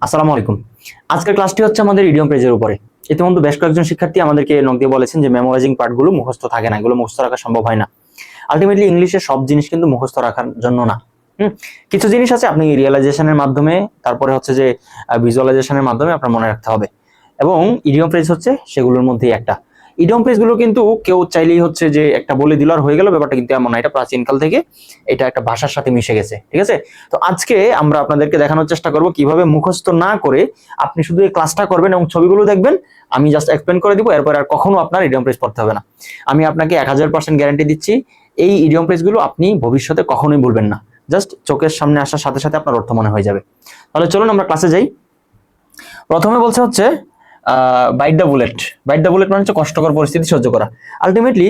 আসসালামু আলাইকুম। আজকের ক্লাসটি হচ্ছে আমাদের ইডিয়ম পেজের উপরে। ইতিমধ্যে বেশ কয়েকজন শিক্ষার্থী আমাদেরকে নক দিয়ে বলেছেন যে মেমোরাইজিং পার্টগুলো মুখস্থ থাকে না, এগুলো মুখস্থ রাখা সম্ভব হয় না। আলটিমেটলি ইংলিশে সব জিনিস কিন্তু মুখস্থ রাখার জন্য না। কিছু জিনিস আছে আপনি রিয়েলাইজেশনের মাধ্যমে, তারপরে হচ্ছে যে ভিজুয়ালাইজেশনের মাধ্যমে আপনার মনে রাখতে হবে, এবং ইডিয়ম ফ্রেজ হচ্ছে সেগুলোর মধ্যেই একটা। ইডিয়ম ফ্রেজগুলো কিন্তু কেউ চাইলেই হচ্ছে যে একটা বলে দিল আর হয়ে গেল, ব্যাপারটা কিন্তু এমন না। এটা প্রাচীনকাল থেকে এটা একটা ভাষার সাথে মিশে গেছে, ঠিক আছে? তো আজকে আমরা আপনাদেরকে দেখানোর চেষ্টা করব কিভাবে মুখস্থ না করে আপনি শুধু এই ক্লাসটা করবেন এবং ছবিগুলো দেখবেন। আমি জাস্ট এক্সপ্লেন করে দিব, এরপর আর কখনো আপনার ইডিয়ম ফ্রেজ পড়তে হবে না। আমি আপনাকে 1000% গ্যারান্টি দিচ্ছি, এই ইডিয়ম ফ্রেজগুলো আপনি ভবিষ্যতে কখনোই ভুলবেন না। জাস্ট চোখের সামনে আসার সাথে সাথে আপনার অর্থ মনে হয়ে যাবে। তাহলে চলুন আমরা ক্লাসে যাই। প্রথমে বলছে হচ্ছে byte the bullet. Byte the bullet মানে হচ্ছে কষ্টকর পরিস্থিতি সহ্য করা। আলটিমেটলি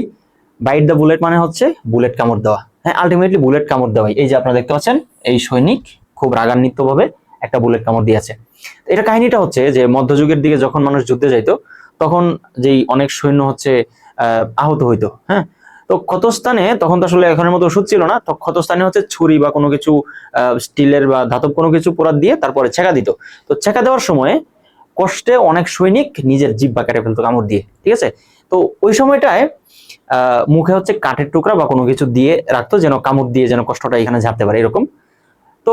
বাইট দ্য বুলেট মানে হচ্ছে বুলেট কামড় দেওয়া। হ্যাঁ, আলটিমেটলি বুলেট কামড় দেওয়াই। এই যে আপনারা দেখতে পাচ্ছেন, এই সৈনিক খুব রাগান্বিত ভাবে একটা বুলেট কামড় দিয়েছে। এটা কাহিনীটা হচ্ছে যে মধ্যযুগের দিকে যখন মানুষ যুদ্ধে যাইতো, তখন যেই অনেক সৈন্য হচ্ছে আহত হইতো। হ্যাঁ, তো ক্ষতস্থানে তখন তো আসলে এখনের মতো ওষুধ ছিল না, তো ক্ষতস্থানে হচ্ছে ছুরি বা কোনো কিছু স্টিলের বা ধাতব কোনো কিছু পোড়াত দিয়ে তারপরে ছেঁকা দিত। তো ছেঁকা দেওয়ার সময় কষ্টে অনেক সৈনিক নিজের জিহ্বা কেটে ফেলতো কামড় দিয়ে, ঠিক আছে? তো ওই সময়টায় মুখে হচ্ছে কাঠের টুকরা বা কোনো কিছু দিয়ে রাখতো, যেন কামড় দিয়ে যেন কষ্টটা এখানে ঝাড়তে পারে, এরকম। তো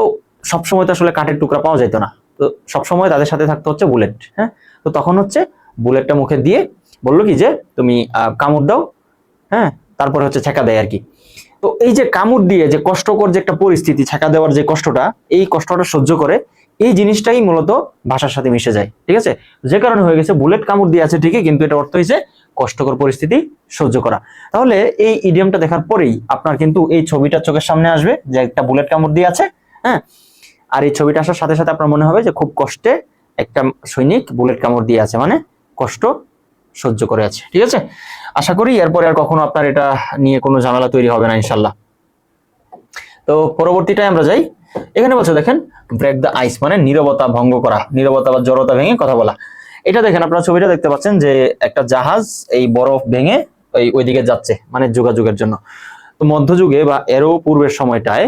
সবসময় তো আসলে কাঠের টুকরা পাওয়া যেত না, তো সবসময় তাদের সাথে থাকতো হচ্ছে বুলেট। হ্যাঁ, তো তখন হচ্ছে বুলেটটা মুখে দিয়ে বললো কি যে তুমি কামড় দাও। হ্যাঁ, তারপরে হচ্ছে ছেঁকা দেয় আর কি। তো এই যে কামড় দিয়ে যে কষ্টকর যে একটা পরিস্থিতি, ছেঁকা দেওয়ার যে কষ্টটা, এই কষ্টটা সহ্য করে, এই জিনিসটাই মূলত ভাষার সাথে মিশে যায়, ঠিক আছে? যে কারণে হয়ে গেছে বুলেট কামড় দিয়ে আছে ঠিকই, কিন্তু এটা অর্থ হয়েছে কষ্টকর পরিস্থিতি সহ্য করা। তাহলে এই ইডিয়মটা দেখার পরেই আপনার কিন্তু এই ছবিটা চোখের সামনে আসবে যে একটা বুলেট কামড় দিয়ে আছে। হ্যাঁ, আর এই ছবিটা আসার সাথে সাথে আপনার মনে হবে যে খুব কষ্টে একটা সৈনিক বুলেট কামড় দিয়ে আছে, মানে কষ্ট সহ্য করে আছে, ঠিক আছে? আশা করি এরপরে আর কখনো আপনার এটা নিয়ে কোনো ঝামেলা তৈরি হবে না, ইনশাল্লাহ। তো পরবর্তীটায় আমরা যাই। এখানে বলছে দেখেন, ব্রেক দ্য আইস মানে নীরবতা ভঙ্গ করা, নীরবতা বা জড়তা ভেঙে কথা বলা। এটা দেখেন, আপনারা ছবিটা দেখতে পাচ্ছেন যে একটা জাহাজ এই বরফ ভেঙে ওইদিকে যাচ্ছে, মানে যোগাযোগের জন্য। তো মধ্যযুগে বা এরও পূর্বের সময়টায়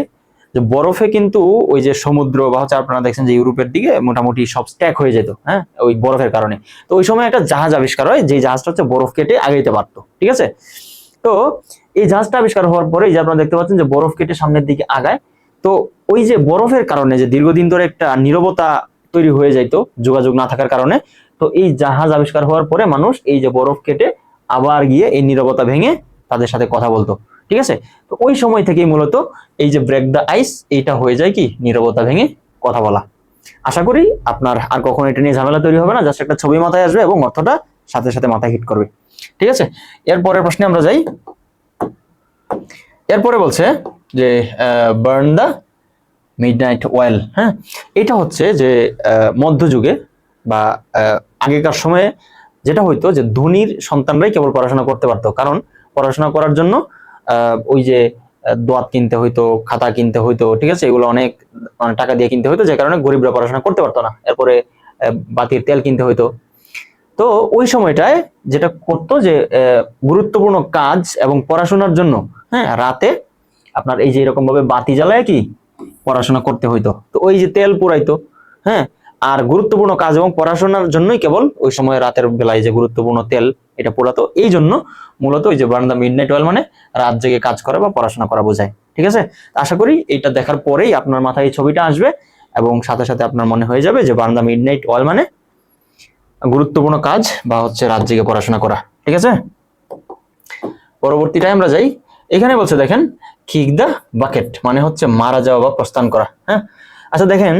যে বরফে কিন্তু ওই যে সমুদ্র বা হচ্ছে আপনারা দেখছেন যে ইউরোপের দিকে মোটামুটি সব স্ট্যাক হয়ে যেত, হ্যাঁ, ওই বরফের কারণে। তো ওই সময় একটা জাহাজ আবিষ্কার হয়, যে জাহাজটা হচ্ছে বরফ কেটে আগাইতে পারতো, ঠিক আছে? তো এই জাহাজটা আবিষ্কার হওয়ার পরে এই যে আপনারা দেখতে পাচ্ছেন যে বরফ কেটে সামনের দিকে আগায়। তো ওই যে বরফের কারণে যে দীর্ঘদিন ধরে একটা নীরবতা তৈরি হয়ে যাইতো যোগাযোগ না থাকার কারণে, তো এই জাহাজ আবিষ্কার হওয়ার পরে মানুষ এই যে বরফ কেটে আবার গিয়ে এই নীরবতা ভেঙে তাদের সাথে কথা বলতো, ঠিক আছে? তো ওই সময় থেকেই মূলত এই যে ব্রেক দ্য আইস, এইটা হয়ে যায় কি নীরবতা ভেঙে কথা বলা। আশা করি আপনার আর কখনো এটা নিয়ে ঝামেলা তৈরি হবে না, জাস্ট একটা ছবি মাথায় আসবে এবং অর্থটা সাথে সাথে মাথায় হিট করবে, ঠিক আছে? এরপরের প্রশ্নে আমরা যাই। এরপরে বলছে যে বার্ন দ্য মিডনাইট অয়েল। হ্যাঁ, এটা হচ্ছে যে মধ্যযুগে বা আগেকার সময়ে যেটা হইতো যে ধনীর সন্তানরাই কেবল পড়াশোনা করতে পারতো, কারণ পড়াশোনা করার জন্য ওই যে দোয়াত কিনতে হইতো, খাতা কিনতে হইতো, ঠিক আছে? এগুলো অনেক মানে টাকা দিয়ে কিনতে হইতো, যে কারণে গরিবরা পড়াশোনা করতে পারতো না। এরপরে বাতির তেল কিনতে হইতো। তো ওই সময়টায় যেটা করতো যে গুরুত্বপূর্ণ কাজ এবং পড়াশোনার জন্য, হ্যাঁ, রাতে আপনার এই যে এরকম ভাবে বাতি জ্বালায় কি পড়াশোনা করতে হইতো। তো ওই যে তেল পুরাইতো, হ্যাঁ, আর গুরুত্বপূর্ণ কাজ এবং পড়াশোনার জন্যই কেবল ওই সময় রাতের বেলায় যে গুরুত্বপূর্ণ তেল এটা পোড়াতো। এই জন্য মূলত ওই যে বার্ন দ্য মিডনাইট অয়েল মানে রাত জেগে কাজ করা বা পড়াশোনা করা বোঝায়, ঠিক আছে? আশা করি এটা দেখার পরেই আপনার মাথায় এই ছবিটা আসবে এবং সাথে সাথে আপনার মনে হয়ে যাবে যে বার্ন দ্য মিডনাইট অয়েল মানে গুরুত্বপূর্ণ কাজ বা হচ্ছে রাত জেগে পড়াশোনা করা, ঠিক আছে? পরবর্তীটায় আমরা যাই। এখানে বলছে দেখেন, কিক দ্য বাকেট মানে হচ্ছে মারা যাওয়া বা প্রস্থান করা। হ্যাঁ, আচ্ছা দেখেন,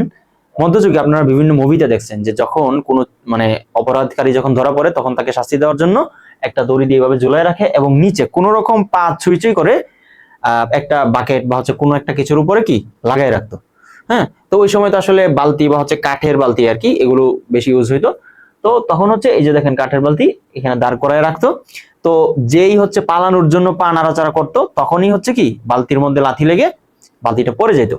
মধ্যযুগে আপনারা বিভিন্ন মুভিতে দেখছেন যে যখন কোনো মানে অপরাধকারী যখন ধরা পড়ে, তখন তাকে শাস্তি দেওয়ার জন্য একটা দড়ি দিয়ে এভাবে ঝুলায় রাখে এবং নিচে কোনো রকম পা ছুঁই করে একটা বাকেট বা হচ্ছে কোনো একটা কিছুর উপরে কি লাগাই রাখতো। হ্যাঁ, তো ওই সময় তো আসলে বালতি বা হচ্ছে কাঠের বালতি আর কি, এগুলো বেশি ইউজ হইতো। তো তখন হচ্ছে এই যে দেখেন কাঠের বালতি এখানে দাঁড় করায় রাখতো। তো যেই হচ্ছে পালানোর জন্য পা নাড়াচাড়া করতো, তখনই হচ্ছে কি বালতির মধ্যে লাথি লেগে বালতিটা পড়ে যেত।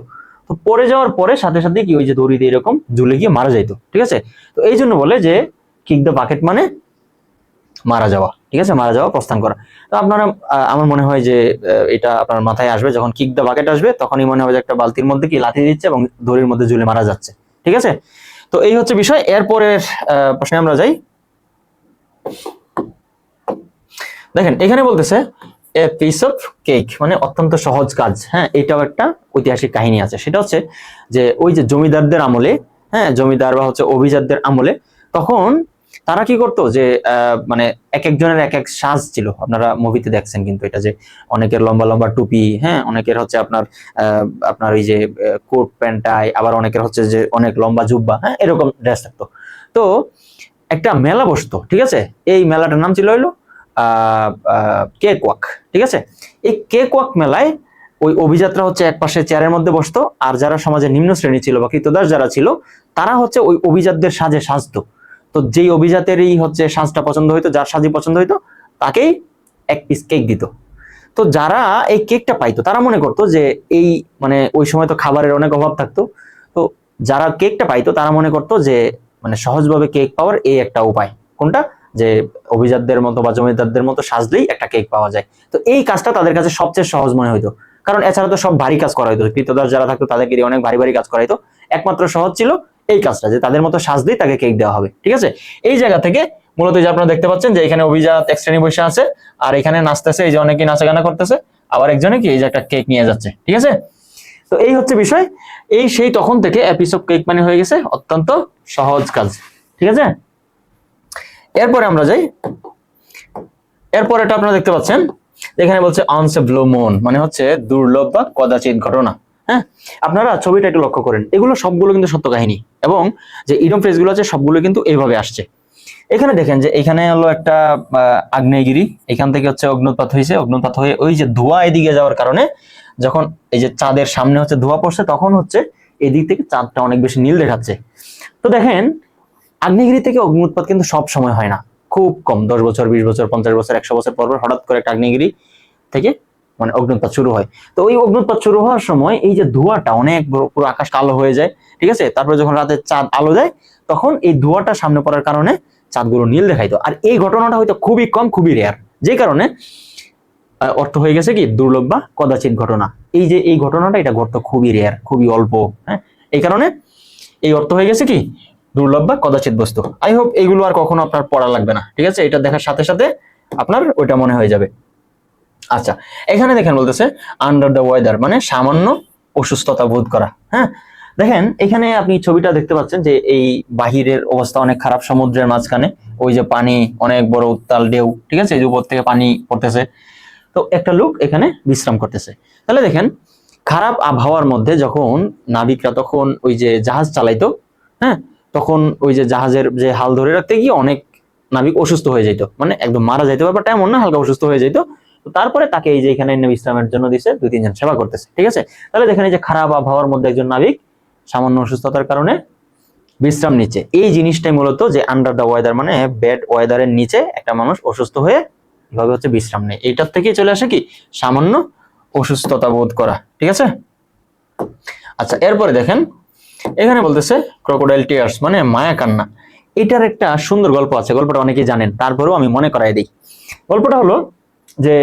তো পড়ে যাওয়ার পরে সাথে সাথে কি ওই যে দড়ি দিয়ে এরকম ঝুলে গিয়ে মারা যাইতো, ঠিক আছে? তো এই জন্য বলে যে কিক দ্য বাকেট মানে মারা যাওয়া, ঠিক আছে? মারা যাওয়া, প্রস্থান করা। তো আপনারা আমার মনে হয় যে এটা আপনার মাথায় আসবে যখন কিক দ্য বাকেট আসবে, তখনই মনে হবে যে একটা বালতির মধ্যে কি লাথি দিচ্ছে এবং দড়ির মধ্যে ঝুলে মারা যাচ্ছে, ঠিক আছে? তো এই হচ্ছে বিষয়। এরপরের প্রশ্নে আমরা যাই। দেখেন এখানে বলতেছে এ পিস অফ কেক, মানে অত্যন্ত সহজ কাজ। হ্যাঁ, এটাও একটা ঐতিহাসিক কাহিনী আছে। সেটা হচ্ছে যে ওই যে জমিদারদের আমলে, হ্যাঁ জমিদার বা হচ্ছে অভিজাতদের আমলে, তখন তারা কি করতো যে মানে এক একজনের এক এক সাজ ছিল। আপনারা মুভিতে দেখছেন কিন্তু এটা, যে অনেকের লম্বা লম্বা টুপি, হ্যাঁ অনেকের হচ্ছে আপনার আপনার ওই যে কোট প্যান্ট টাই, আবার অনেকের হচ্ছে যে অনেক লম্বা জুব্বা, হ্যাঁ এরকম ড্রেস থাকতো। তো একটা মেলা বসতো, ঠিক আছে। এই মেলাটার নাম ছিল হইলো কেক ওয়াক, ঠিক আছে। এই কেক ওয়াক মেলায় ওই অভিজাতরা হচ্ছে এক পাশে চেয়ারের মধ্যে বসতো, আর যারা সমাজের নিম্ন শ্রেণী ছিল বা কৃতদাস যারা ছিল, তারা হচ্ছে ওই অভিজাতদের সাজে সাজতো। তো যেই অভিজাতেরই হচ্ছে সাজটা পছন্দ হইতো, যার সাজই পছন্দ হইতো, তাকেই এক পিস কেক দিত। তো যারা এই কেকটা পাইতো তারা মনে করতো যে এই মানে ওই সময় তো খাবারের অনেক অভাব থাকতো, তো যারা কেকটা পাইতো তারা মনে করতো যে মানে সহজভাবে কেক পাওয়ার এই একটা উপায়। কোনটা? যে অভিজাতদের মতো বা জমিদারদের মতো সাজলেই একটা কেক পাওয়া যায়। তো এই কাজটা তাদের কাছে সবচেয়ে সহজ মনে হইতো, কারণ এছাড়া তো সব ভারী কাজ করা হইতো। কৃতদাস যারা থাকতো তাদেরকে দিয়ে অনেক ভারী ভারী কাজ করাইতো। একমাত্র সহজ ছিল এই কাজটা, যে তাদের মতো সাজলেই তাকে কেক দেওয়া হবে, ঠিক আছে। এই জায়গা থেকে মূলত যে আপনারা দেখতে পাচ্ছেন যে এখানে অভিজাত এক শ্রেণী বসে আছে, আর এখানে নাচতেছে, এই যে অনেকেই নাচাগানা করতেছে, আবার একজনে কি এই যে একটা কেক নিয়ে যাচ্ছে, ঠিক আছে। তো এই হচ্ছে বিষয়। এই সেই তখন থেকে পিস অফ কেক মানে হয়ে গেছে অত্যন্ত সহজ কাজ, ঠিক আছে। এরপরে আমরা যাই। এরপর এটা আপনারা দেখতে পাচ্ছেন এখানে বলছে অনস এ ব্লু মুন, মানে হচ্ছে দুর্লভ বা কদাচিৎ ঘটনা। হ্যাঁ, আপনারা ছবিটা একটু লক্ষ্য করেন, এগুলো সবগুলো কিন্তু সত্য কাহিনী, এবং যে ইডিয়ম ফ্রেজগুলো আছে সবগুলো কিন্তু এইভাবে আসছে। এখানে দেখেন যে এখানে হলো একটা আগ্নেয়গিরি, এখান থেকে হচ্ছে অগ্নুৎপাত হয়েছে, অগ্নুৎপাত হয়ে ওই যে ধোঁয়া এদিকে যাওয়ার কারণে যখন এই যে চাঁদের সামনে হচ্ছে ধোঁয়া পড়ছে, তখন হচ্ছে এদিক থেকে চাঁদটা অনেক বেশি নীল দেখাচ্ছে। তো দেখেন আগ্নেয়গিরি থেকে অগ্নুৎপাত কিন্তু সব সময় হয় না, খুব কম, 10 বছর 20 বছর 50 বছর 100 বছর পর হঠাৎ করে একটা আগ্নেয়গিরি থেকে মানে অগ্নুৎপাত শুরু হয়। তো ওই অগ্নুৎপাত শুরু হওয়ার সময় এই যে ধোঁয়াটা অনেক পুরো আকাশ কালো হয়ে যায়, ঠিক আছে। তারপরে যখন রাতে চাঁদ আলো দেয়, তখন এই ধোঁয়াটা সামনে পড়ার কারণে চাঁদগুলো নীল দেখাইতো। আর এই ঘটনাটা হয়তো খুবই কম, খুবই রেয়ার, যে কারণে অর্থ হয়ে গেছে কি দুর্লভ বা কদাচিৎ ঘটনা। এই যে এই ঘটনাটা এটা ঘটতো খুবই রেয়ার, খুবই অল্প, হ্যাঁ এই কারণে এই অর্থ হয়ে গেছে কি দুর্লভ বা কদাচিৎ বস্তু। আই হোপ এইগুলো আর কখনো আপনার পড়া লাগবে না, ঠিক আছে। এটা দেখার সাথে সাথে আপনার ওইটা মনে হয়ে যাবে। আচ্ছা, এখানে দেখেন বলতেছে আন্ডার দ্য ওয়েদার, মানে সামান্য অসুস্থতা বোধ করা। হ্যাঁ, দেখেন এখানে আপনি ছবিটা দেখতে পাচ্ছেন যে এই বাহিরের অবস্থা অনেক খারাপ, সমুদ্রের মাঝখানে ওই যে পানি, অনেক বড় উত্তাল ঢেউ, ঠিক আছে, এই যে উপর থেকে পানি পড়তেছে। তো একটা লোক এখানে বিশ্রাম করতেছে। তাহলে দেখেন খারাপ আবহাওয়ার মধ্যে যখন নাবিকরা তখন ওই যে জাহাজ চালাইতো, হ্যাঁ তখন ওই যে জাহাজের যে হাল ধরে রাখতে গিয়ে অনেক নাবিক অসুস্থ হয়ে যেত, মানে একদম মারা যাইতো, ব্যাপারটা এমন না, হালকা অসুস্থ হয়ে যেত। তো তারপরে তাকে এই যে এখানে এনে বিশ্রামের জন্য দিছে, 2-3 জন সেবা করতেছে, ঠিক আছে। তাহলে দেখেন এই যে খারাপ আবহাওয়ার মধ্যে একজন নাবিক সামান্য অসুস্থতার কারণে বিশ্রাম নিচ্ছে, এই জিনিসটাই মূলত যে আন্ডার দ্য ওয়েদার, মানে ব্যাড ওয়েদারের নিচে একটা মানুষ অসুস্থ হয়ে এভাবে হচ্ছে বিশ্রাম নেয়, এইটার থেকেই চলে আসে কি সামান্য অসুস্থতা বোধ করা, ঠিক আছে। আচ্ছা, এরপরে দেখেন এখানে বলতেছে ক্রোকোডাইল টিয়ার্স, মানে মায়া কান্না। এটার একটা সুন্দর গল্প আছে, গল্পটা অনেকেই জানেন, তারপরেও আমি মনে করাই দিই। গল্পটা হলো যে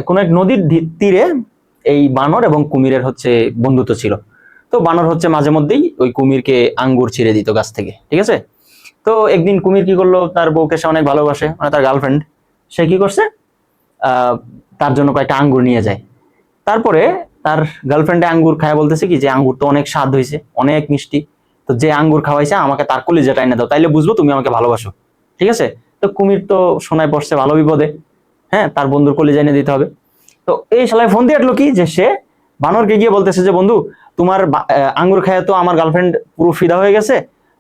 কোন এক নদীর তীরে এই বানর এবং কুমিরের হচ্ছে বন্ধুত্ব ছিল। তো বানর হচ্ছে মাঝে মধ্যেই ওই কুমিরকে আঙ্গুর ছিঁড়ে দিত গাছ থেকে, ঠিক আছে। তো একদিন কুমির কি করলো, তার বউকে সে অনেক ভালোবাসে, মানে তার গার্লফ্রেন্ড, সে কি করছে তার জন্য কয়েকটা আঙ্গুর নিয়ে যায়। তারপরে তার গার্লফ্রেন্ডে আঙ্গুর খায়, বলতেছে কি যে আঙ্গুর তো অনেক স্বাদ হয়েছে, অনেক মিষ্টি, তো যে আঙ্গুর খাওয়াইছে আমাকে তার কলিজাটা এনে দাও, তাইলে বুঝবো তুমি আমাকে ভালোবাসো, ঠিক আছে। তো কুমির তো শোনায় পড়ছে ভালো বিপদে, হ্যাঁ তার বন্ধুর কলিজা এনে দিতে হবে। তো এই শালায় ফোন দিয়ে আটলো কি যে সে বানরকে গিয়ে বলতেছে যে বন্ধু তোমার আঙ্গুর খায় তো আমার গার্লফ্রেন্ড পুরো ফিদা হয়ে গেছে,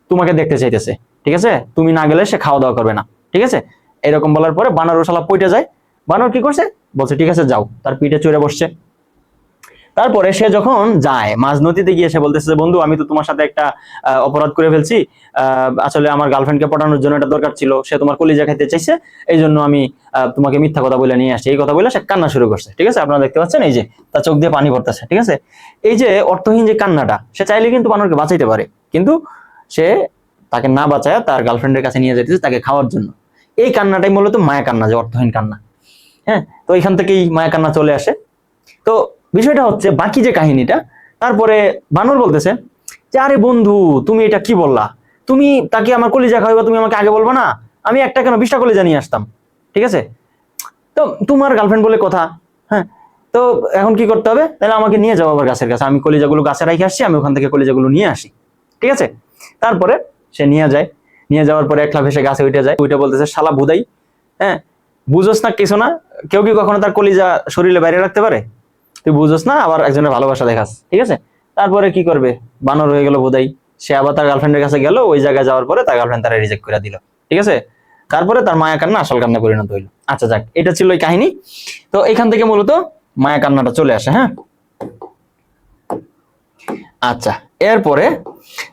তোমাকে দেখতে চাইতেছে, ঠিক আছে, তুমি না গেলে সে খাওয়া দাওয়া করবে না, ঠিক আছে। এরকম বলার পরে বানর শালা পইটা যায়। বানর কি করছে, বলছে ঠিক আছে যাও, তার পিঠে চড়ে বসছে। তারপরে সে যখন যায় মাঝ নদীতে গিয়ে সে বলতেছে বন্ধু আমি তো তোমার সাথে একটা অপরাধ করে ফেলছি, আসলে আমার গার্লফ্রেন্ডকে পটানোর জন্য এটা দরকার ছিল, সে তোমার কলিজা খেতে চাইছে, এই জন্য আমি তোমাকে মিথ্যা কথা বলে নিয়ে আসছি। এই কথা বলে সে কান্না শুরু করছে, ঠিক আছে, আপনারা দেখতে পাচ্ছেন এই যে তার চোখ দিয়ে পানি পড়তেছে, ঠিক আছে। এই যে অর্থহীন যে কান্নাটা, সে চাইলে কিন্তু বানরকে বাঁচাইতে পারে, কিন্তু সে তাকে না বাঁচায় তার গার্লফ্রেন্ডের কাছে নিয়ে যেতেছে তাকে খাওয়ার জন্য। এই কান্নাটাই মূলত মায়া কান্না, যে অর্থহীন কান্না। হ্যাঁ, তো এখান থেকেই মায়া কান্না চলে আসে। তো বিষয়টা হচ্ছে বাকি যে কাহিনীটা, তারপরে বানর বলতেছে যে আরে বন্ধু তুমি এটা কি বললা, তুমি তাকে আমার কলিজা খাওয়াইবা, তুমি আমাকে আগে বলবো না? আমি একটা কেন 20টা কলিজা নিয়ে আসতাম, ঠিক আছে? তো তোমার গার্লফ্রেন্ড বলে কথা, হ্যাঁ। তো এখন কি করতে হবে? তাহলে আমাকে নিয়ে যাও আবার গাছের কাছে, আমি কলিজাগুলো গাছে রেখে আসছি, আমি ওখান থেকে কলিজাগুলো নিয়ে আসি, ঠিক আছে? তারপরে সে নিয়ে যায়, নিয়ে যাওয়ার পরে একলা ভেসে গাছে উঠে যায়, উঠে বলতেছে শালা ভুদাই, হ্যাঁ বুঝোস না কিছু না, কেউ কি কখনো তার কলিজা শরীরে বাইরে রাখতে পারে? তুই বুঝোস না, আবার একজনের ভালোবাসা দেখাস, ঠিক আছে? তারপরে কি করবে? বানর হয়ে গেল ভুদাই, সে আবার তার গার্লফ্রেন্ডের কাছে গেল, ওই জায়গায় যাওয়ার পরে তার গার্লফ্রেন্ড তারা রিজেক্ট করে দিল, ঠিক আছে? তারপরে তার মায়া কান্না আসল কান্না পরিণত হইলো। আচ্ছা যাক, এটা ছিল ওই কাহিনী। তো এখান থেকে মূলত মায়া কান্নাটা চলে আসে, হ্যাঁ। আচ্ছা, এরপরে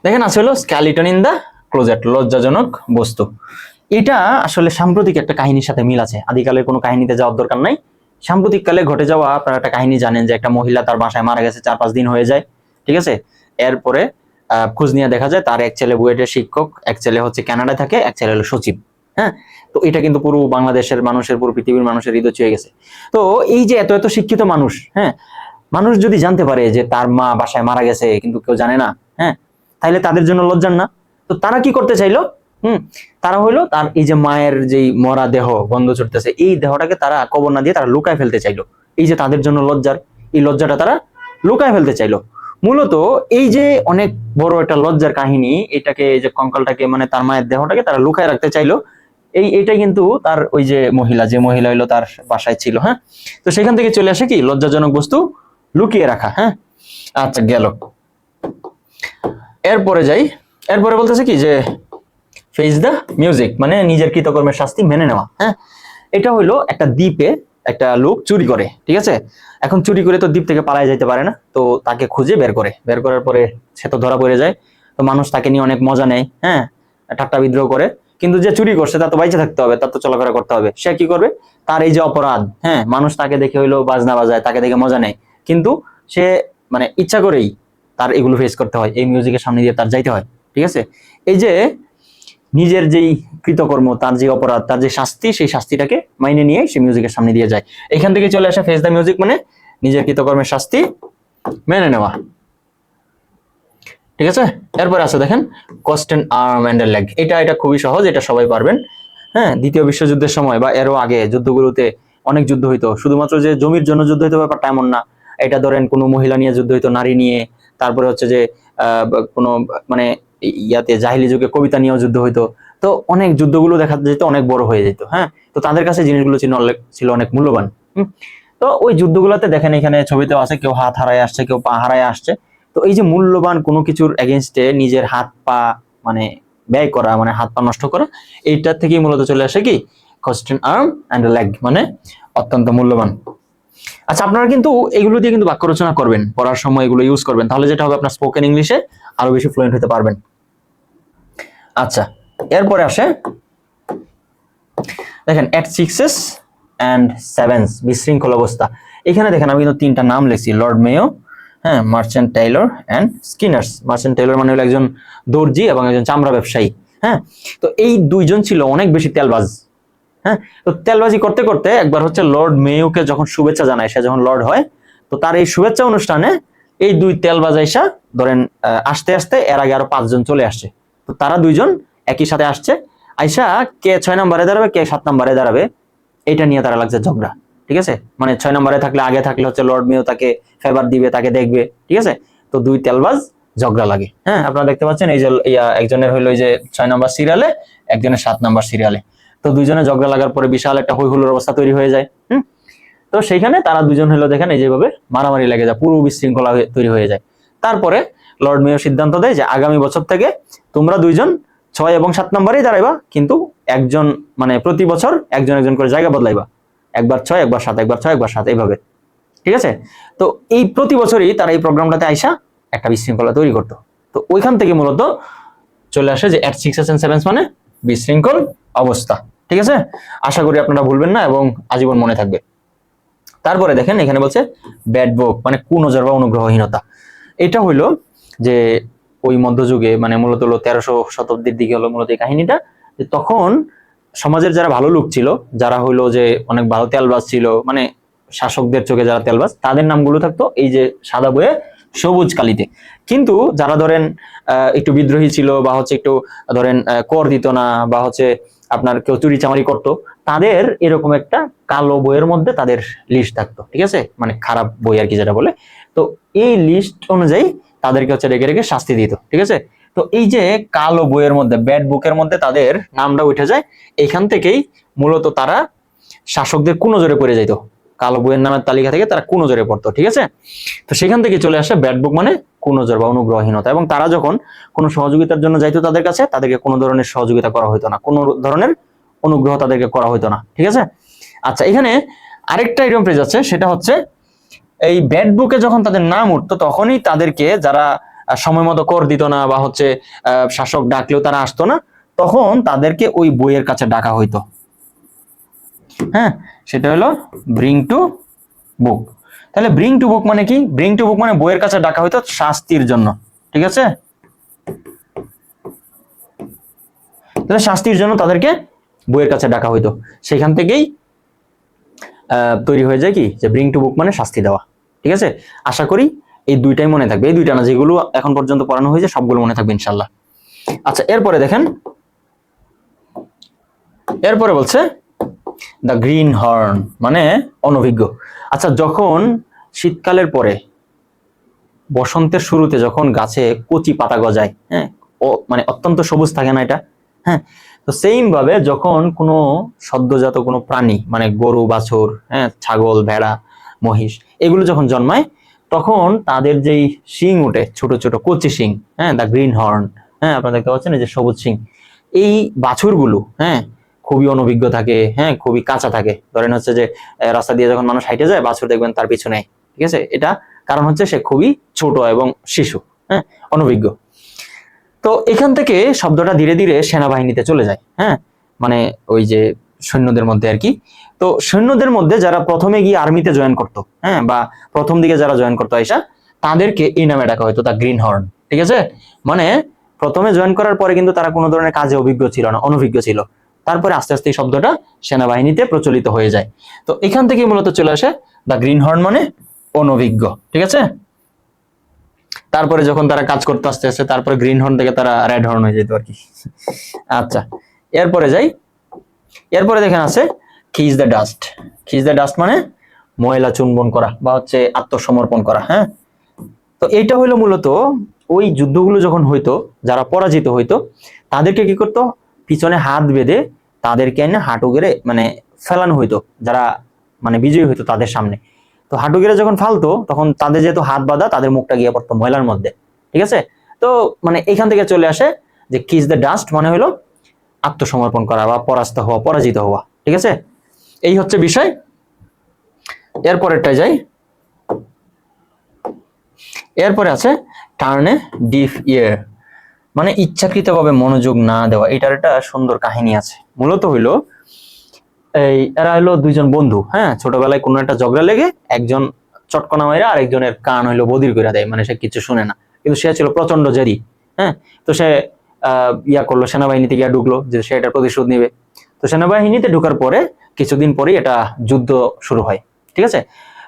দেখেন আছে হলো স্কেলিটন ইন দা ক্লোজেট, লজ্জাজনক বস্তু। এটা আসলে সাম্প্রতিক একটা কাহিনীর সাথে মিল আছে, আদিকালের কোনো কাহিনীতে যাওয়ার দরকার নাই। সাম্প্রতিক কালে ঘটে যাওয়া আপনারা একটা কাহিনী জানেন যে একটা মহিলা তার বাসায় মারা গেছে, 4-5 দিন হয়ে যায়, ঠিক আছে? এরপরে খোঁজ নিয়ে দেখা যায় তার এক ছেলে বুয়েটের শিক্ষক, এক ছেলে হচ্ছে কানাডায় থাকে, এক ছেলে হলো সচিব, হ্যাঁ। তো এটা কিন্তু পুরো বাংলাদেশের মানুষের, পুরো পৃথিবীর মানুষের হৃদয় ছুঁয়ে গেছে। তো এই যে এত এত শিক্ষিত মানুষ, হ্যাঁ, মানুষ যদি জানতে পারে যে তার মা বাসায় মারা গেছে কিন্তু কেউ জানে না, হ্যাঁ, তাহলে তাদের জন্য লজ্জার না? তো তারা কি করতে চাইলো? তারা হইলো তার এই যে মায়ের যেই মরা দেহ গন্ধ ছুটতেছে, এই দেহটাকে তারা কবর না দিয়ে তারা লুকায় ফেলতে চাইলো। এই যে তাদের জন্য লজ্জার, এই লজ্জাটা তারা লুকায় ফেলতে চাইলো। মূলত এই যে অনেক বড় একটা লজ্জার কাহিনী, এটাকে এই যে কঙ্কালটাকে মানে তার মায়ের দেহটাকে তারা লুকায় রাখতে চাইলো। এটা কিন্তু তার ওই যে মহিলা হইলো তার বাসায় ছিল, হ্যাঁ। তো সেখান থেকে চলে আসে কি লজ্জাজনক বস্তু লুকিয়ে রাখা, হ্যাঁ। আচ্ছা গেল, এরপরে যাই। এরপরে বলতেছে কি যে ফেস দ্য মিউজিক, মানে নিজের কৃতকর্মের শাস্তি মেনে নেওয়া, হ্যাঁ। এটা হইলো একটা দ্বীপে একটা লোক চুরি করে, ঠিক আছে? এখন চুরি করে তো দ্বীপ থেকে পালায় যাইতে পারে না, তো তাকে খুঁজে বের করে, বের করার পরে সে তো ধরা পড়ে যায়। তো মানুষ তাকে নিয়ে অনেক মজা নেয়, হ্যাঁ, ঠাট্টা বিদ্রোহ করে। কিন্তু যে চুরি করছে তার তো বাইচে থাকতে হবে, তার তো চলাফেরা করতে হবে। সে কি করবে? তার এই যে অপরাধ, হ্যাঁ, মানুষ তাকে দেখে হইলো বাজনা বাজায়, তাকে দেখে মজা নেয়, কিন্তু সে মানে ইচ্ছা করেই তার এগুলো ফেস করতে হয়, এই মিউজিকের সামনে দিয়ে তার যাইতে হয়, ঠিক আছে? এই যে নিজের যেই কৃতকর্ম, তার যে অপরাধ, তার যে শাস্তি, সেই শাস্তিটাকে মাইনে নিয়ে সে মিউজিকের সামনে দিয়ে যায়। এখান থেকে চলে আসে ফেস দ্য মিউজিক, মানে নিজের কৃতকর্মের শাস্তি মেনে নেওয়া, ঠিক আছে? এরপর আছে দেখেন cost and arm and leg. এটা খুবই সহজ, এটা সবাই পারবেন, হ্যাঁ। দ্বিতীয় বিশ্বযুদ্ধের সময় বা এরও আগে যুদ্ধগুলোতে অনেক যুদ্ধ হইতো, শুধুমাত্র যে জমির জন্য যুদ্ধ হইতো ব্যাপারটা এমন না। এটা ধরেন কোনো মহিলা নিয়ে যুদ্ধ হইতো, নারী নিয়ে, তারপরে হচ্ছে যে কোনো মানে ইয়াতে জাহিলি যুগে কবিতা নিয়েও যুদ্ধ হইতো। তো অনেক যুদ্ধগুলো দেখা যেত অনেক বড় হয়ে যেত, হ্যাঁ। তো তাদের কাছে জিনিসগুলো ছিল অনেক মূল্যবান। তো ওই যুদ্ধগুলোতে দেখেন এখানে ছবিতেও আছে, কেউ হাত হারায় আসছে, কেউ পা হারায় আসছে। তো এই যে মূল্যবান কোনো কিছুর এগেইনস্টে নিজের হাত পা মানে ব্যয় করা, মানে হাত পা নষ্ট করা, এইটার থেকেই মূলত চলে আসে কি cost and arm and leg, মানে অত্যন্ত মূল্যবান। আচ্ছা, আপনারা কিন্তু এগুলো দিয়ে কিন্তু বাক্য রচনা করবেন, পড়ার সময় এগুলো ইউজ করবেন, তাহলে যেটা হবে আপনার স্পোকেন ইংলিশে আরো বেশি ফ্লুয়েন্ট হতে পারবেন। আচ্ছা, এরপরে আসে দেখেন এট সিক্সেস অ্যান্ড সেভেন্স, বিশৃঙ্খল অবস্থা। এখানে দেখেন আমি কিন্তু 3টা নাম লিখছি, লর্ড মেয়ো, হ্যাঁ, Merchant Taylor and Skinners. Merchant Taylor মানে হলো একজন দর্জি এবং একজন চামড়া ব্যবসায়ী, হ্যাঁ। তো এই দুইজন ছিল অনেক বেশি তেলবাজ, হ্যাঁ। তো তেলবাজি করতে করতে একবার হচ্ছে লর্ড মেয়োকে যখন শুভেচ্ছা জানায়, সে যখন লর্ড হয়, তো তার এই শুভেচ্ছা অনুষ্ঠানে এই দুই তেলবাজ আইসা ধরেন আসতে আসতে এর আগে আরো 5 জন চলে আসছে। তো তারা দুইজন একই সাথে আসছে, আইসা কে 6 নম্বরে দাঁড়াবে, কে 7 নম্বরে দাঁড়াবে, এটা নিয়ে তারা লাগছে ঝগড়া, ঠিক আছে? মানে 6 নম্বরে থাকলে, আগে থাকলে হচ্ছে লর্ড মেয়ো তাকে ফেভার দিবে, তাকে দেখবে, ঠিক আছে? তো দুই তেলবাজ ঝগড়া লাগে, হ্যাঁ। আপনারা দেখতে পাচ্ছেন এই যে একজনের হইলো এই যে 6 নম্বর সিরিয়ালে, একজনের 7 নম্বর সিরিয়ালে। তো দুইজনে ঝগড়া লাগার পরে বিশাল একটা হই হুল্লোড় অবস্থা তৈরি হয়ে যায়। তো সেইখানে তারা দুজন হলো দেখেন এই যেভাবে মারামারি লেগে যায়, পুরো বিশৃঙ্খলা তৈরি হয়ে যায়। তারপরে লর্ড মেয়র সিদ্ধান্ত দেয় যে আগামী বছর থেকে তোমরা দুইজন 6 এবং 7 নম্বরেই দাঁড়াইবা, কিন্তু একজন মানে প্রতি বছর একজন একজন করে জায়গা বদলাইবা, একবার 6, একবার 7, একবার 6, একবার 7, এইভাবে, ঠিক আছে? তো এই প্রতি বছরই তারা এই প্রোগ্রামটাতে আইসা একটা বিশৃঙ্খলা তৈরি করতো। তো ওইখান থেকে মূলত চলে আসে যে এট সিক্সেস এন্ড সেভেন্স মানে বিশৃঙ্খল অবস্থা, ঠিক আছে? আশা করি আপনারা ভুলবেন না এবং আজীবন মনে থাকবে। তারপরে দেখেন এখানে বলছে ব্যাড বুক, মানে কুনজর বা অনুগ্রহহীনতা। এটা হইলো যে ওই মধ্যযুগে, মানে মূলত হলো 1300 শতাব্দীর দিকে হলো মূলত এই কাহিনীটা, যে তখন সমাজের যারা ভালো লোক ছিল, যারা হইলো যে অনেক ভালো তেলবাজ ছিল, মানে শাসকদের চোখে যারা তেলবাজ, তাদের নামগুলো থাকতো এই যে সাদা বইয়ে সবুজ কালিতে। কিন্তু যারা ধরেন একটু বিদ্রোহী ছিল বা হচ্ছে একটু ধরেন কর দিত না বা হচ্ছে আপনার কেউ চুরি চামারি করতো, তাদের এরকম একটা কালো বইয়ের মধ্যে তাদের লিস্ট থাকতো, ঠিক আছে, মানে খারাপ বই আর কি যেটা বলে। তো এই লিস্ট অনুযায়ী তাদেরকে হচ্ছে রেখে রেখে শাস্তি দিত, ঠিক আছে। তো এই যে কালো বইয়ের মধ্যে, ব্যাড বুকের মধ্যে তাদের নামটা উঠে যায়, এইখান থেকেই মূলত তারা শাসকদের কুনজরে পড়ে যাইতো। কালো বইয়ের নামের তালিকা থেকে তারা কুনজরে পড়তো, ঠিক আছে। তো সেখান থেকে চলে আসে ব্যাড বুক মানে কুনজর বা অনুগ্রহহীনতা। এবং তারা যখন কোনো সহযোগিতার জন্য যাইতো তাদের কাছে, তাদেরকে কোনো ধরনের সহযোগিতা করা হইতো না, কোনো ধরনের অনুগ্রহ তাদেরকে করা হইতো না, ঠিক আছে। আচ্ছা, এখানে আরেকটা ইডিয়ম ফ্রেজ আছে, সেটা হচ্ছে এই ব্যাড বুকে যখন তাদের নাম উঠতো তখনই তাদেরকে যারা সময় মতো কর দিত না বা হচ্ছে শাসক ডাকলেও তারা আসতো না, তখন তাদেরকে ওই বইয়ের কাছে ডাকা হইতো। হ্যাঁ, সেটা হলো ব্রিং টু বুক। তাহলে ব্রিং টু বুক মানে কি? ব্রিং টু বুক মানে বইয়ের কাছে ডাকা হইতো শাস্তির জন্য, ঠিক আছে। তাহলে শাস্তির জন্য তাদেরকে বইয়ের কাছে ডাকা হইতো, সেখান থেকেই তৈরি হয়ে যায় কি, যে ব্রিং টু বুক মানে শাস্তি দেওয়া, ঠিক আছে। আশা করি এই দুইটাই মনে থাকবে, এই দুইটা না, যেগুলো এখন পর্যন্ত পড়ানো হয়েছে সবগুলো মনে থাকবে ইনশাল্লাহ। আচ্ছা, এরপরে দেখেন, এরপরে বলছে দ্য গ্রিন হর্ন মানে অনভিজ্ঞ। আচ্ছা, যখন শীতকালের পরে বসন্তের শুরুতে যখন গাছে কচি পাতা গজায়, হ্যাঁ, ও মানে অত্যন্ত সবুজ থাকে না এটা, হ্যাঁ, তো সেইম ভাবে যখন কোনো সদ্যজাত কোনো প্রাণী মানে গরু বাছুর, হ্যাঁ, ছাগল ভেড়া মহিষ এগুলো যখন জন্মায়, তখন তাদের যেই শিং উঠে, ছোট ছোট কচি শিং, হ্যাঁ, দ্য গ্রিন হর্ন, হ্যাঁ, আপনারা দেখতে পাচ্ছেন এই যে সবুজ শিং, এই বাছুরগুলো, হ্যাঁ, খুবই অনভিজ্ঞ থাকে, হ্যাঁ, খুবই কাঁচা থাকে। ধরেন হচ্ছে যে রাস্তা দিয়ে যখন মানুষ হাইটে যায়, বাছুর দেখবেন তার পিছনে, ঠিক আছে। এটা কারণ হচ্ছে সে খুবই ছোট এবং শিশু, হ্যাঁ, অনভিজ্ঞ। তো এখান থেকে শব্দটা ধীরে ধীরে সেনাবাহিনীতে চলে যায়, হ্যাঁ, মানে ওই যে সৈন্যদের মধ্যে আর কি। তো সৈন্যদের মধ্যে যারা প্রথমে গিয়ে আর্মিতে জয়েন করতো, হ্যাঁ, বা প্রথম দিকে যারা জয়েন করতো আইসা, তাদেরকে এই নামে ডাকা হয়তো দ্য গ্রিন হর্ন, ঠিক আছে। মানে প্রথমে জয়েন করার পরে কিন্তু তারা কোনো ধরনের কাজে অভিজ্ঞ ছিল না, অনভিজ্ঞ ছিল। তারপরে আস্তে আস্তে এই শব্দটা সেনাবাহিনীতে প্রচলিত হয়ে যায়। তো এখান থেকে মূলত চলে আসে দ্য গ্রিন হর্ন মানে অনভিজ্ঞ, ঠিক আছে। তারপরে যখন তারা কাজ করতে আস্তে আস্তে, তারপরে গ্রিন হর্ন থেকে তারা রেড হর্ন হয়ে যেত আর কি। আচ্ছা, এরপরে যাই, এরপরে দেখেন আছে kiss the dust. Kiss the dust মানে ময়লা চুম্বন করা বা হচ্ছে আত্মসমর্পণ করা, হ্যাঁ। তো এটা হলো মূলত ওই যুদ্ধগুলো যখন হইতো, যারা পরাজিত হইতো তাদেরকে কি করতো, পিছনে হাত বেঁধে তাদেরকে এনে হাঁটু গেড়ে মানে ফেলানো হইতো, যারা মানে বিজয়ী হইতো তাদের সামনে। তো হাঁটু গেড়ে যখন ফালতো, তখন তাদের যেহেতু হাত বাঁধা, তাদের মুখটা গিয়ে পড়তো ময়লার মধ্যে, ঠিক আছে। তো মানে এখান থেকে চলে আসে যে কিস দ্য ডাস্ট মানে হলো আত্মসমর্পণ করা বা পরাস্ত হওয়া, পরাজিত হওয়া, ঠিক আছে। এই হচ্ছে বিষয়। এরপরেরটাই যাই, এরপরে আছে টার্ন এ ডিফ ইয়ার মানে ইচ্ছাকৃতভাবে মনোযোগ না দেওয়া। এটার একটা সুন্দর কাহিনী আছে। মূলত হইলো এই এরা হলো দুইজন বন্ধু, হ্যাঁ, ছোটবেলায় কোনো একটা ঝগড়া লেগে একজন চটকনা মাইরা আরেকজনের কান হইলো বধির করে দেয়, মানে সে কিছু শুনে না, কিন্তু সে ছিল প্রচন্ড জেদি, হ্যাঁ। তো সে ইয়া করলো, সেনাবাহিনীতে গিয়া ঢুকলো যে সে এটা প্রতিশোধ নিবে। তো সেনাবাহিনীতে ঢুকার পরে কিছুদিন পরেই এটা যুদ্ধ শুরু হয়, ঠিক আছে।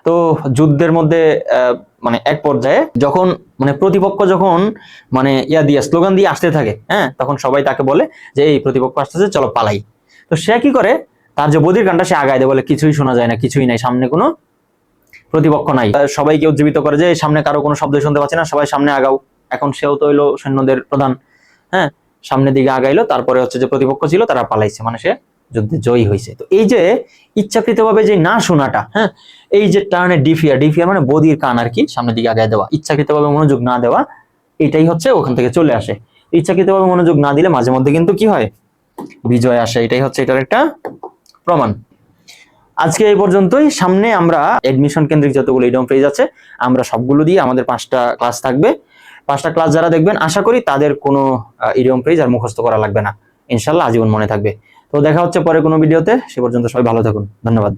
তো যুদ্ধের মধ্যে মানে এক পর্যায়ে যখন মানে প্রতিপক্ষ যখন মানে ইয়া দিয়ে স্লোগান দিয়ে আসতে থাকে, হ্যাঁ, তখন সবাই তাকে বলে যে এই প্রতিপক্ষ আসতেছে, চলো পালাই। তো সে কি করে, তার যে বধির গানটা সে আগায় দেয়, বলে কিছুই শোনা যায় না, কিছুই নাই, সামনে কোনো প্রতিপক্ষ নাই। সবাইকে উজ্জীবিত করে যে সামনে কারো কোনো শব্দ শুনতে পাচ্ছি না, সবাই সামনে আগাও। এখন সেও তো হইলো সৈন্যদের প্রধান, হ্যাঁ, সামনের দিকে আগাইলো। তারপরে হচ্ছে যে প্রতিপক্ষ ছিল তারা পালাইছে, মানে সে যুদ্ধে জয়ী হয়েছে। তো এই যে ইচ্ছাকৃতভাবে যে না শোনাটা, হ্যাঁ, এই যে টার্নে ডিফিয়ার, ডিফিয়ার মানে বধির কান আর কি, সামনের দিকে আগায় দেওয়া, ইচ্ছাকৃতভাবে মনোযোগ না দেওয়া, এটাই হচ্ছে ওখান থেকে চলে আসে। ইচ্ছাকৃতভাবে মনোযোগ না দিলে মাঝে মধ্যে কিন্তু কি হয়, বিজয় আসে। এটাই হচ্ছে এটার একটা প্রমাণ। আজকে এই পর্যন্তই। সামনে আমরা এডমিশন কেন্দ্রিক যতগুলো ইডিয়ম ফ্রেজ আছে আমরা সবগুলো দিয়ে, আমাদের 5টা ক্লাস থাকবে। 5টা ক্লাস যারা দেখবেন আশা করি তাদের কোনো ইডিয়ম ফ্রেজ আর মুখস্থ করা লাগবে না, ইনশাল্লাহ আজীবন মনে থাকবে। তো দেখা হচ্ছে পরে কোনো ভিডিওতে, সে পর্যন্ত সবাই ভালো থাকুন, ধন্যবাদ।